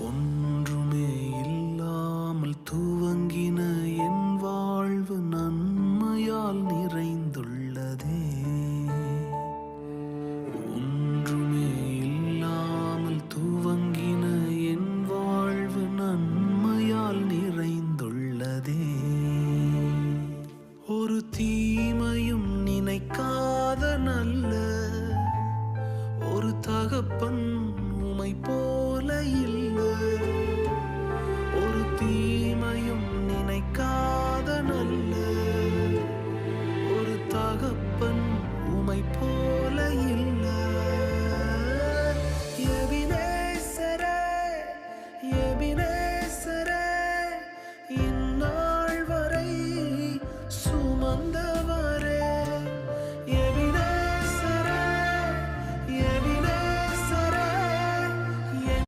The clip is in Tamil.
ஒன்றுமே இல்லாமல் துவங்கின என் வாழ்வு நன்மையால் நிறைந்துள்ளதே. ஒன்றுமே இல்லாமல் துவங்கின என் வாழ்வு நன்மையால் நிறைந்துள்ளதே. ஒரு தீமையும் நினைக்காத நல்ல ஒரு தகப்பன் உமை போல இல்லை.